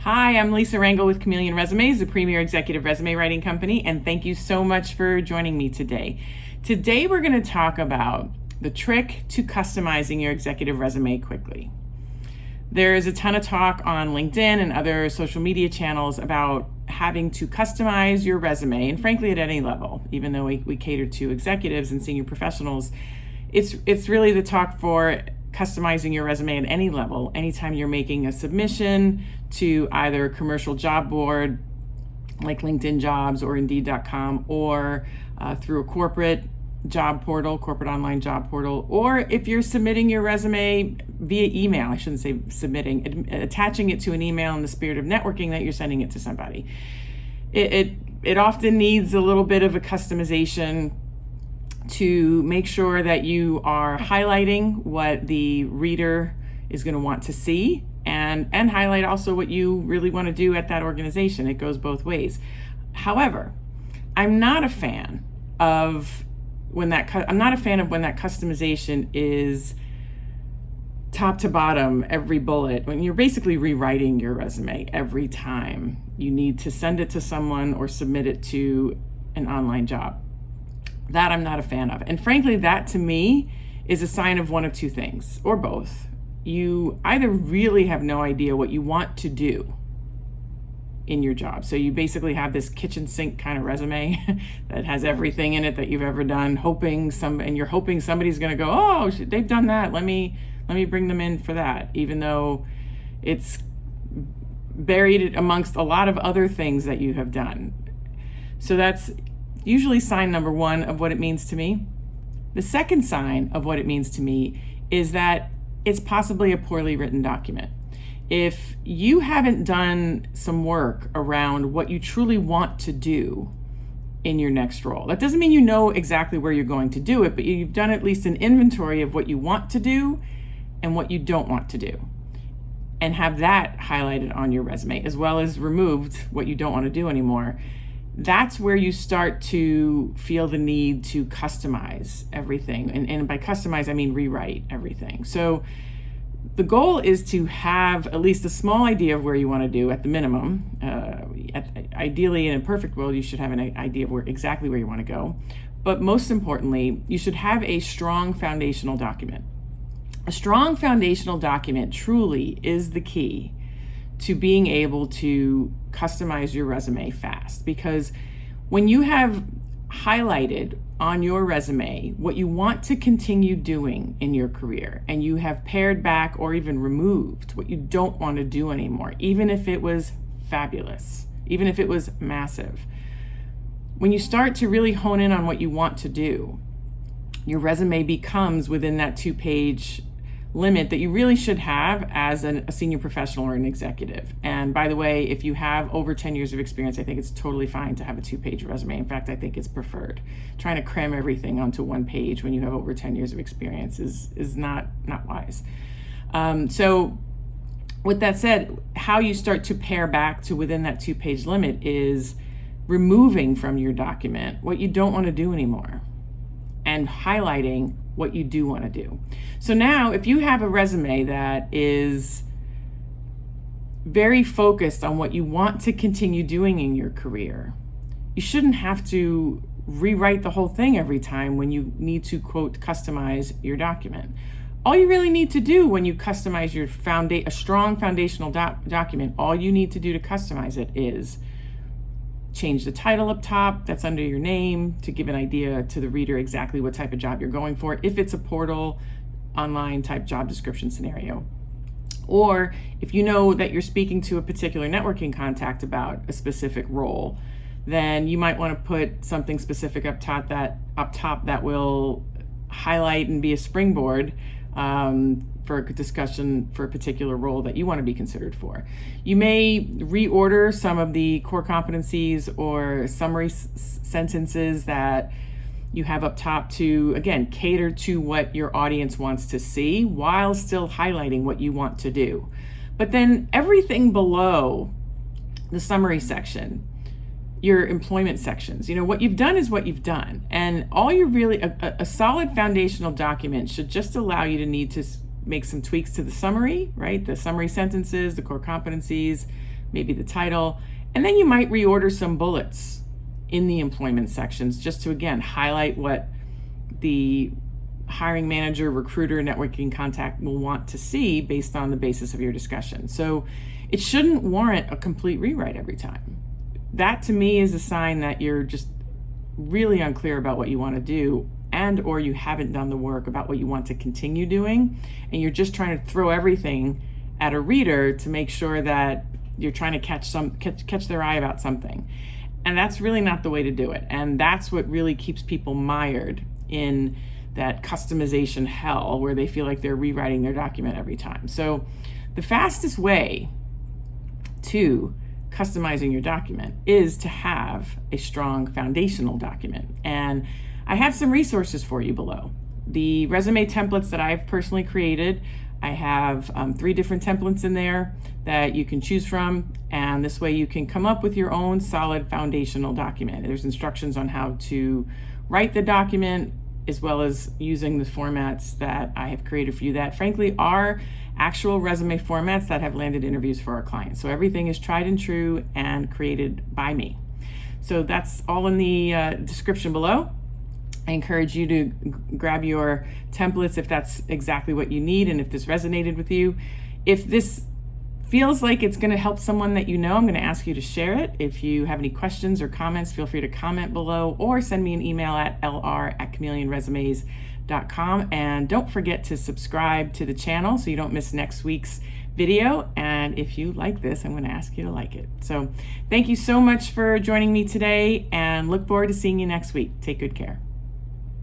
Hi, I'm Lisa Rangel with Chameleon Resumes, the premier executive resume writing company, and thank you so much for joining me today. Today we're going to talk about the trick to customizing your executive resume quickly. There's a ton of talk on LinkedIn and other social media channels about having to customize your resume, and frankly at any level, even though we cater to executives and senior professionals, it's really the talk for customizing your resume at any level, anytime you're making a submission to either a commercial job board like LinkedIn Jobs or Indeed.com, or through a corporate job portal, corporate online job portal, or if you're submitting your resume via email, I shouldn't say submitting, attaching it to an email in the spirit of networking that you're sending it to somebody. It often needs a little bit of a customization to make sure that you are highlighting what the reader is going to want to see, and highlight also what you really want to do at that organization. It goes both ways. However, I'm not a fan of when that customization is top to bottom, every bullet, when you're basically rewriting your resume every time you need to send it to someone or submit it to an online job. That I'm not a fan of. And frankly, that to me is a sign of one of two things, or both. You either really have no idea what you want to do in your job. So you basically have this kitchen sink kind of resume that has everything in it that you've ever done, and you're hoping somebody's going to go, oh, they've done that. Let me bring them in for that, even though it's buried amongst a lot of other things that you have done. So that's usually sign number one of what it means to me. The second sign of what it means to me is that it's possibly a poorly written document. If you haven't done some work around what you truly want to do in your next role, that doesn't mean you know exactly where you're going to do it, but you've done at least an inventory of what you want to do and what you don't want to do, and have that highlighted on your resume, as well as removed what you don't want to do anymore. That's where you start to feel the need to customize everything. And by customize, I mean rewrite everything. So the goal is to have at least a small idea of where you want to do at the minimum. Ideally, in a perfect world, you should have an idea of exactly where you want to go. But most importantly, you should have a strong foundational document. A strong foundational document truly is the key to being able to customize your resume fast, because when you have highlighted on your resume what you want to continue doing in your career, and you have pared back or even removed what you don't want to do anymore, even if it was fabulous, even if it was massive, when you start to really hone in on what you want to do, your resume becomes within that 2-page limit that you really should have as a senior professional or an executive. And by the way, if you have over 10 years of experience, I think it's totally fine to have a 2-page resume. In fact, I think it's preferred. Trying to cram everything onto 1 page when you have over 10 years of experience is not wise. So with that said, how you start to pare back to within that 2-page limit is removing from your document what you don't want to do anymore and highlighting what you do want to do. So now, if you have a resume that is very focused on what you want to continue doing in your career, you shouldn't have to rewrite the whole thing every time when you need to, quote, customize your document. All you really need to do when you customize your a strong foundational document, all you need to do to customize it is change the title up top that's under your name to give an idea to the reader exactly what type of job you're going for, if it's a portal online type job description scenario. Or if you know that you're speaking to a particular networking contact about a specific role, then you might want to put something specific up top that will highlight and be a springboard for a discussion for a particular role that you want to be considered for. You may reorder some of the core competencies or summary sentences that you have up top to, again, cater to what your audience wants to see while still highlighting what you want to do. But then everything below the summary section, your employment sections, what you've done is what you've done. And all you really, a solid foundational document should just allow you to need to make some tweaks to the summary, right? The summary sentences, the core competencies, maybe the title, and then you might reorder some bullets in the employment sections just to, again, highlight what the hiring manager, recruiter, networking contact will want to see based on the basis of your discussion. So it shouldn't warrant a complete rewrite every time. That to me is a sign that you're just really unclear about what you want to do, and or you haven't done the work about what you want to continue doing, and you're just trying to throw everything at a reader to make sure that you're trying to catch their eye about something. And that's really not the way to do it. And that's what really keeps people mired in that customization hell where they feel like they're rewriting their document every time. So the fastest way to customizing your document is to have a strong foundational document. And I have some resources for you below. The resume templates that I've personally created, I have 3 different templates in there that you can choose from, and this way you can come up with your own solid foundational document. There's instructions on how to write the document, as well as using the formats that I have created for you that frankly are actual resume formats that have landed interviews for our clients. So everything is tried and true and created by me. So that's all in the description below. I encourage you to grab your templates if that's exactly what you need and if this resonated with you. If this feels like it's going to help someone that you know, I'm going to ask you to share it. If you have any questions or comments, feel free to comment below or send me an email at lr@chameleonresumes.com. And don't forget to subscribe to the channel so you don't miss next week's video. And if you like this, I'm going to ask you to like it. So thank you so much for joining me today, and look forward to seeing you next week. Take good care.